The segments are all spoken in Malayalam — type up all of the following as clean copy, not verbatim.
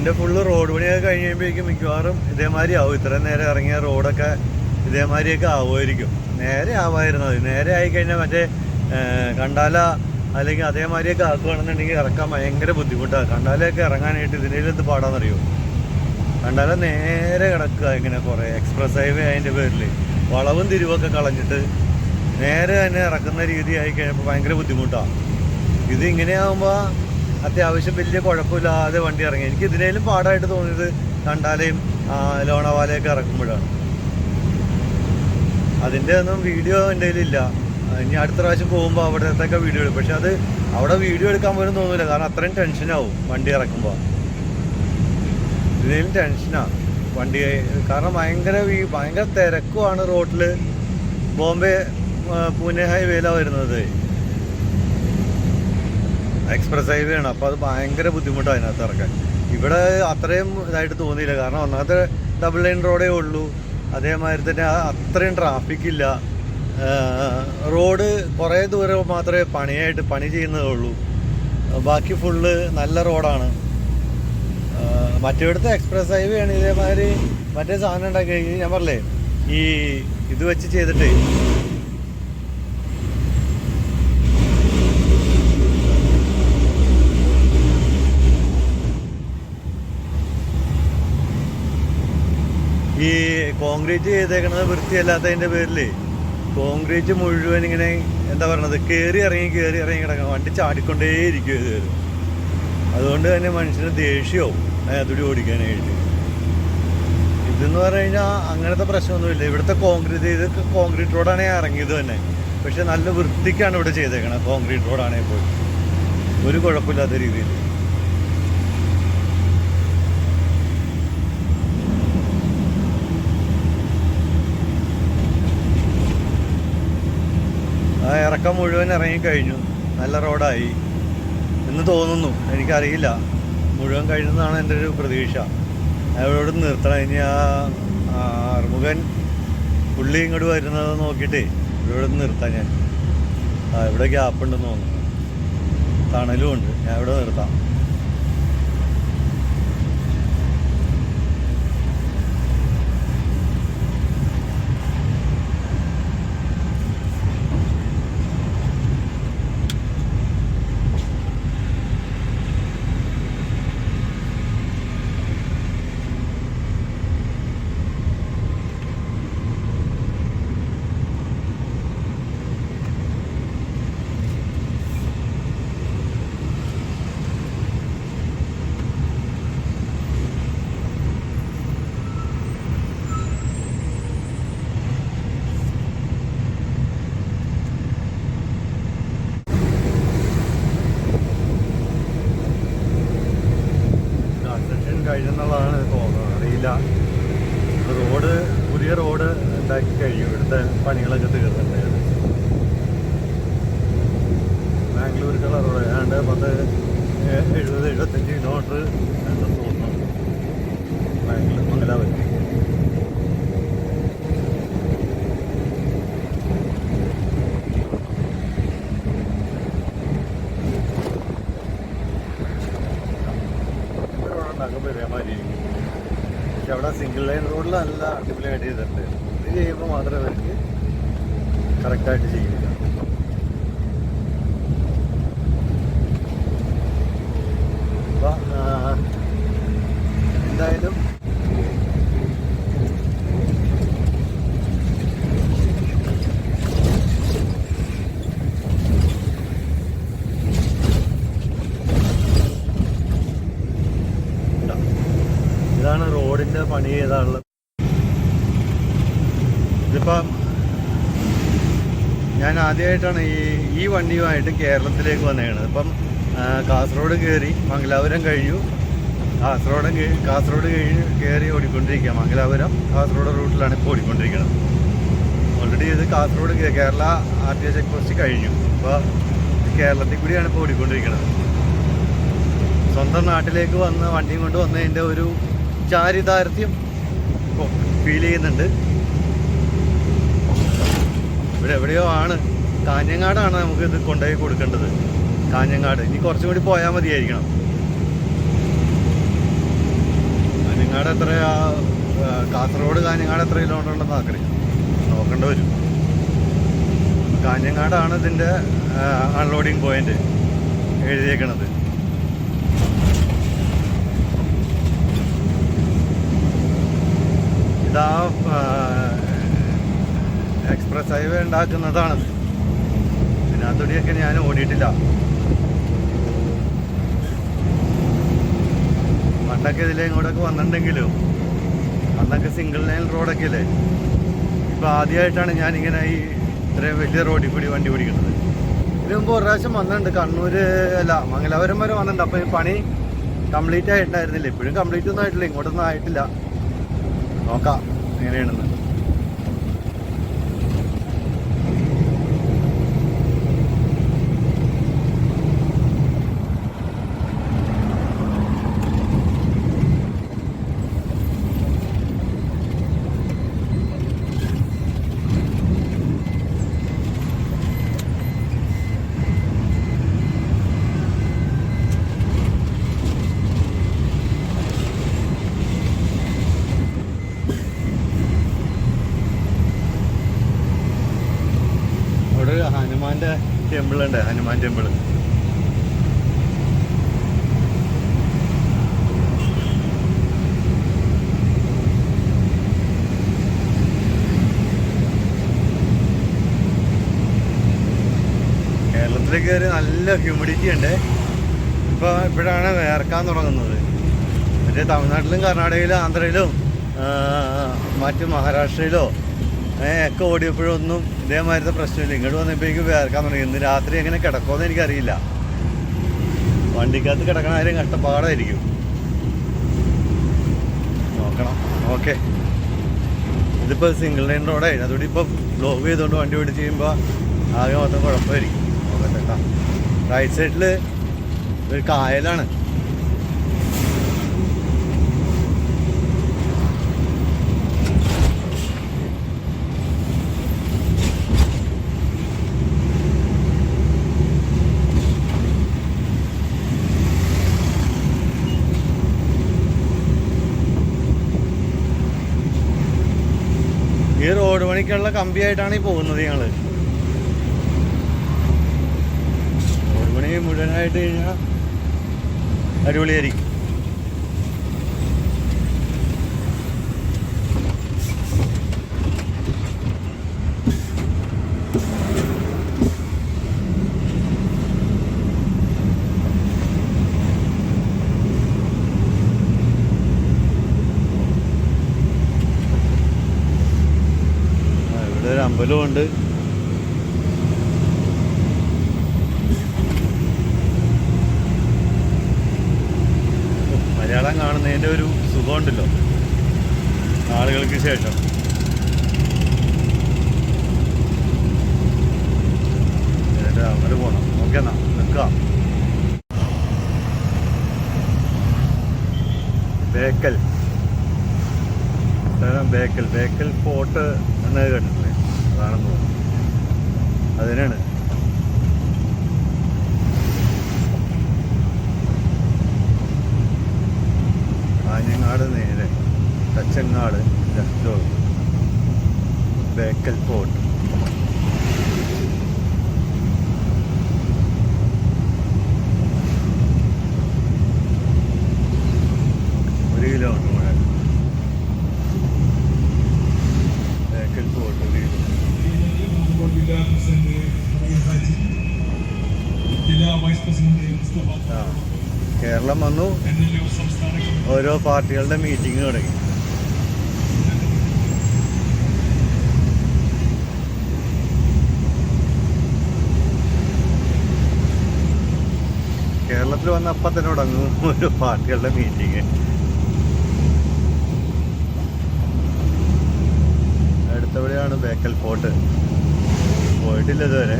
ഇതിൻ്റെ ഫുള്ള് റോഡ് പണിയൊക്കെ കഴിഞ്ഞ് കഴിയുമ്പോഴേക്കും മിക്കവാറും ഇതേമാതിരി ആവും. ഇത്രയും നേരം ഇറങ്ങിയ റോഡൊക്കെ ഇതേമാതിരിയൊക്കെ ആവുമായിരിക്കും. നേരെ ആവായിരുന്നത്. നേരെ ആയിക്കഴിഞ്ഞാൽ മറ്റേ കണ്ടാല അല്ലെങ്കിൽ അതേമാതിരിയൊക്കെ ആക്കുകയാണെന്നുണ്ടെങ്കിൽ ഇറക്കാൻ ഭയങ്കര ബുദ്ധിമുട്ടാണ്. കണ്ടാലൊക്കെ ഇറങ്ങാനായിട്ട് ഇതിനേലെന്ത് പാടാന്നറിയോ? കണ്ടാല നേരെ കിടക്കുക ഇങ്ങനെ കുറേ എക്സ്പ്രസ് ഹൈവേ അതിൻ്റെ പേരിൽ വളവും തിരിവൊക്കെ കളഞ്ഞിട്ട് നേരെ തന്നെ ഇറക്കുന്ന രീതി ആയി കഴിഞ്ഞപ്പോൾ ഭയങ്കര ബുദ്ധിമുട്ടാണ്. ഇത് ഇങ്ങനെയാകുമ്പോൾ അത്യാവശ്യം വലിയ കുഴപ്പമില്ലാതെ വണ്ടി ഇറങ്ങി. എനിക്ക് ഇതിനേലും പാടായിട്ട് തോന്നിയത് കണ്ടാലയും ലോണവാലയൊക്കെ ഇറക്കുമ്പോഴാണ്. അതിൻ്റെ ഒന്നും വീഡിയോ എൻ്റെ കയ്യിലില്ല. ഇനി അടുത്ത പ്രാവശ്യം പോകുമ്പോൾ അവിടത്തൊക്കെ വീഡിയോ എടുക്കും. പക്ഷെ അത് അവിടെ വീഡിയോ എടുക്കാൻ പോലും തോന്നില്ല. കാരണം അത്രയും ടെൻഷനാവും വണ്ടി ഇറക്കുമ്പോൾ. ഇതിലും ടെൻഷനാണ് വണ്ടി. കാരണം ഭയങ്കര തിരക്കുമാണ് റോഡിൽ. ബോംബെ പൂനെ ഹൈവേയിലാണ് വരുന്നത്. എക്സ്പ്രസ് ഹൈവേ ആണ്. അപ്പോൾ അത് ഭയങ്കര ബുദ്ധിമുട്ടാണ് അതിനകത്ത് ഇറക്കാൻ. ഇവിടെ അത്രയും ഇതായിട്ട് തോന്നിയില്ല. കാരണം ഒന്നാമത്തെ ഡബിൾ ലൈൻ റോഡേ ഉള്ളൂ. അതേമാതിരി തന്നെ അത്രയും ട്രാഫിക്കില്ല. റോഡ് കുറേ ദൂരം മാത്രമേ പണി ചെയ്യുന്നതേ ഉള്ളൂ. ബാക്കി ഫുള്ള് നല്ല റോഡാണ്. മറ്റേടത്ത് എക്സ്പ്രസ് ഹൈവേ ആണ്. ഇതേമാതിരി മറ്റേ സാധനം ഉണ്ടാക്കി ഞാൻ പറഞ്ഞില്ലേ, ഈ ഇത് വെച്ച് ചെയ്തിട്ട് ഈ കോൺക്രീറ്റ് ചെയ്തേക്കണത് വൃത്തിയല്ലാത്തതിൻ്റെ പേരിൽ കോൺക്രീറ്റ് മുഴുവൻ ഇങ്ങനെ എന്താ പറയണത് കയറി ഇറങ്ങി കിടക്കണം. വണ്ടി ചാടിക്കൊണ്ടേയിരിക്കും ഇത്. അതുകൊണ്ട് തന്നെ മനുഷ്യന് ദേഷ്യവും അതുടി ഓടിക്കാനായിട്ട്. ഇതെന്ന് പറഞ്ഞു കഴിഞ്ഞാൽ അങ്ങനത്തെ പ്രശ്നമൊന്നുമില്ല. ഇവിടുത്തെ കോൺക്രീറ്റ് റോഡാണ് ഇറങ്ങിയത് തന്നെ. പക്ഷെ നല്ല വൃത്തിക്കാണ് ഇവിടെ ചെയ്തേക്കണത്. കോൺക്രീറ്റ് റോഡാണെങ്കിൽ പോയി ഒരു കുഴപ്പമില്ലാത്ത രീതിയിൽ. ആ ഇറക്കം മുഴുവൻ ഇറങ്ങിക്കഴിഞ്ഞു. നല്ല റോഡായി എന്ന് തോന്നുന്നു. എനിക്കറിയില്ല, മുഴുവൻ കഴിഞ്ഞെന്നാണ് എൻ്റെ ഒരു പ്രതീക്ഷ. അവിടെ നിർത്തണം. ഇനി അറുമുഖൻ പുള്ളി ഇങ്ങോട്ട് വരുന്നത് നോക്കിയിട്ടേ ഇവിടെ നിർത്താം ഞാൻ. ഇവിടെ ഗ്യാപ്പുണ്ടെന്ന് തോന്നുന്നു. തണലും ഉണ്ട്. ഞാൻ ഇവിടെ നിർത്താം. കഴിഞ്ഞെന്നുള്ളതാണ് തോന്നുന്നത്. അറിയില്ല. പുതിയ റോഡ് ഉണ്ടാക്കി കഴിഞ്ഞു. ഇവിടുത്തെ പണികളൊക്കെ തീർന്നിട്ടുണ്ട്. ബാംഗ്ലൂർക്കുള്ള റോഡ് ഏതാണ്ട് 70-75 കിലോമീറ്റർ ഉണ്ടെന്ന് തോന്നുന്നു. മംഗലാപുരം. പക്ഷെ അവിടെ സിംഗിൾ ലൈൻ റോഡിൽ നല്ല അടിപൊളിയായിട്ട് ചെയ്തിട്ടുണ്ട്. ഇത് ചെയ്യുമ്പോൾ മാത്രമേ അവർക്ക് കറക്റ്റായിട്ട് ചെയ്യില്ല. അപ്പം എന്തായാലും ഇതാണ് റോഡിൻ്റെ പണി ചെയ്താണുള്ളത്. ഇതിപ്പം ഞാൻ ആദ്യമായിട്ടാണ് ഈ വണ്ടിയുമായിട്ട് കേരളത്തിലേക്ക് വന്നതാണ്. ഇപ്പം കാസർഗോഡ് കയറി മംഗലാപുരം കഴിഞ്ഞു. കാസർഗോഡ് കയറി ഓടിക്കൊണ്ടിരിക്കുക. മംഗലാപുരം കാസർഗോഡ് റൂട്ടിലാണ് ഇപ്പോൾ ഓടിക്കൊണ്ടിരിക്കുന്നത്. ഓൾറെഡി ഇത് Kasaragod Kerala RTO check post കഴിഞ്ഞു. ഇപ്പോൾ കേരളത്തിൽ കൂടിയാണ് ഇപ്പോൾ ഓടിക്കൊണ്ടിരിക്കുന്നത്. സ്വന്തം നാട്ടിലേക്ക് വന്ന് വണ്ടിയും കൊണ്ട് വന്നതിൻ്റെ ഒരു ചാരിതാർത്ഥ്യം ഫീൽ ചെയ്യുന്നുണ്ട്. ഇവിടെ എവിടെയോ ആണ്, കാഞ്ഞങ്ങാടാണ് നമുക്ക് ഇത് കൊണ്ടുപോയി കൊടുക്കേണ്ടത്. കാഞ്ഞങ്ങാട്. ഇനി കുറച്ചും കൂടി പോയാൽ മതിയായിരിക്കണം. കാഞ്ഞങ്ങാട് എത്രയാ, കാസർഗോഡ് കാഞ്ഞങ്ങാട് എത്ര കിലോമീറ്റർ ഉണ്ടെന്ന് ആക്കറിയാം, നോക്കേണ്ടി വരും. കാഞ്ഞങ്ങാടാണ് ഇതിൻ്റെ അൺലോഡിങ് പോയിന്റ് എഴുതിയേക്കണത്. ഇതാ എക്സ്പ്രസ് ഹൈവേ ഉണ്ടാക്കുന്നതാണത്. ഇതിനകത്തൂടെയൊക്കെ ഞാൻ ഓടിയിട്ടില്ല. പണ്ടൊക്കെ ഇതിലെ ഇങ്ങോട്ടൊക്കെ വന്നിട്ടുണ്ടെങ്കിലും അന്നൊക്കെ സിംഗിൾ ലൈൻ റോഡൊക്കെ അല്ലേ. ഇപ്പം ആദ്യമായിട്ടാണ് ഞാനിങ്ങനെ ഈ ഇത്രയും വലിയ റോഡിൽ കൂടി വണ്ടി ഓടിക്കുന്നത്. ഇതിന് മുമ്പ് ഒരു പ്രാവശ്യം വന്നിട്ടുണ്ട്, കണ്ണൂർ അല്ല മംഗലാപുരം വരെ വന്നിട്ടുണ്ട്. അപ്പോൾ ഈ പണി കംപ്ലീറ്റ് ആയിട്ടുണ്ടായിരുന്നില്ല. ഇപ്പോഴും കംപ്ലീറ്റ് ഒന്നും ആയിട്ടില്ല, ഇങ്ങോട്ടൊന്നും ആയിട്ടില്ല. നോക്കാം എങ്ങനെയാണെന്ന്. ഹനുമാന്റെ ടെമ്പിൾ ഉണ്ട്, ഹനുമാൻ ടെമ്പിൾ. കേരളത്തിലേക്ക് കയറി നല്ല ഹ്യൂമിഡിറ്റി ഉണ്ട്. ഇപ്പോഴാണ് വേർക്കാൻ തുടങ്ങുന്നത്. മറ്റേ തമിഴ്നാട്ടിലും കർണാടകയിലും ആന്ധ്രയിലും മറ്റു മഹാരാഷ്ട്രയിലോ ഒക്കെ ഓടിയപ്പോഴൊന്നും ഇതേമാതിരത്തെ പ്രശ്നമില്ല. ഇങ്ങോട്ട് വന്നപ്പോഴേക്കും വേർക്കാൻ തുടങ്ങി. ഇന്ന് രാത്രി എങ്ങനെ കിടക്കുമെന്ന് എനിക്കറിയില്ല. വണ്ടിക്കകത്ത് കിടക്കണ കാര്യം കഷ്ടപ്പാടായിരിക്കും. നോക്കണം. ഓക്കെ, ഇതിപ്പോൾ സിംഗിൾ ലൈൻ റോഡായി. അതുകൊണ്ട് ഇപ്പം ബ്ലോക്ക് ചെയ്തുകൊണ്ട് വണ്ടി ഓടിച്ച് ചെയ്യുമ്പോൾ ആകെ മൊത്തം കുഴപ്പമായിരിക്കും. നോക്കട്ടെ കേട്ടോ. റൈറ്റ് സൈഡിൽ ഒരു കായലാണ്. ഈ റോഡ് പണിക്കുള്ള കമ്പിയായിട്ടാണ് ഈ പോകുന്നത് ഞങ്ങൾ. റോഡ് പണി മുഴുവനായിട്ട് കഴിഞ്ഞാൽ അടിപൊളിയായിരിക്കും. ഒരു അമ്പലമുണ്ട്. മലയാളം കാണുന്നതിൻ്റെ ഒരു സുഖമുണ്ടല്ലോ നാളുകൾക്ക് ശേഷം. അങ്ങോട്ട് പോകണം. ഓക്കെ, എന്നാ നിൽക്കാം. ബേക്കൽ ഫോർട്ട് എന്ന് കേട്ടിട്ടില്ലേ? അതാണെന്ന് തോന്നുന്നു. അതിനാണ് കാഞ്ഞങ്ങാട് നേരെ തച്ചങ്ങാട് ലെഫ്റ്റ്, ബേക്കൽ ഫോർട്ട്. ഒരു കിലോമീറ്റർ ബേക്കൽ ഫോർട്ട്. കേരളം വന്നു, ഓരോ പാർട്ടികളുടെ മീറ്റിംഗ് തുടങ്ങി. കേരളത്തിൽ വന്ന അപ്പം തന്നെ തുടങ്ങും ഓരോ പാർട്ടികളുടെ മീറ്റിംഗ്. അടുത്തവിടെയാണ് ബേക്കൽ ഫോർട്ട്. പോയിട്ടില്ല ഇതുവരെ.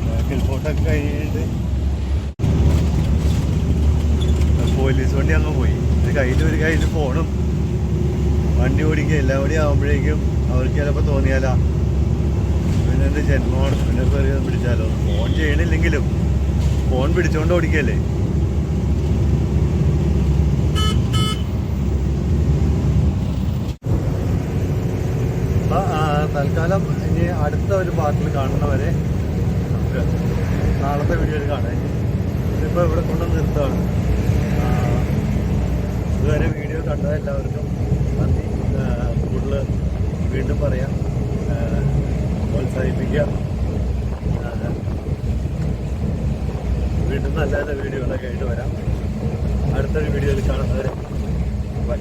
ബേക്കൽ ഫോർട്ടൊക്കെ കഴിഞ്ഞിട്ട് പോലീസ് വണ്ടി അങ്ങ് പോയി. ഒരു കയ്യിൽ ഫോണും വണ്ടി ഓടിക്കുക എല്ലാം കൂടി ആകുമ്പോഴേക്കും അവർക്ക് ചിലപ്പോൾ തോന്നിയാലാ പിന്നെ എന്ത് ജന്മമാണ് പിന്നെ കയറി പിടിച്ചാലോ. ഫോൺ ചെയ്യണില്ലെങ്കിലും ഫോൺ പിടിച്ചോണ്ട് ഓടിക്കല്ലേ. തൽക്കാലം ഇനി അടുത്ത ഒരു പാർട്ടിൽ കാണുന്നവരെ നമുക്ക് നാളത്തെ വീഡിയോയിൽ കാണാം. ഇതിപ്പോൾ ഇവിടെ കൊണ്ടുവന്ന് നിർത്തുകയാണ്. ഇതുവരെ വീഡിയോ കണ്ട എല്ലാവർക്കും നന്ദി. കൂടുതൽ വീണ്ടും പറയാം, പ്രോത്സാഹിപ്പിക്കുക. വീണ്ടും നല്ല നല്ല വീഡിയോകളൊക്കെ ആയിട്ട് വരാം. അടുത്തൊരു വീഡിയോയിൽ കാണുന്നവരെ ബൈ.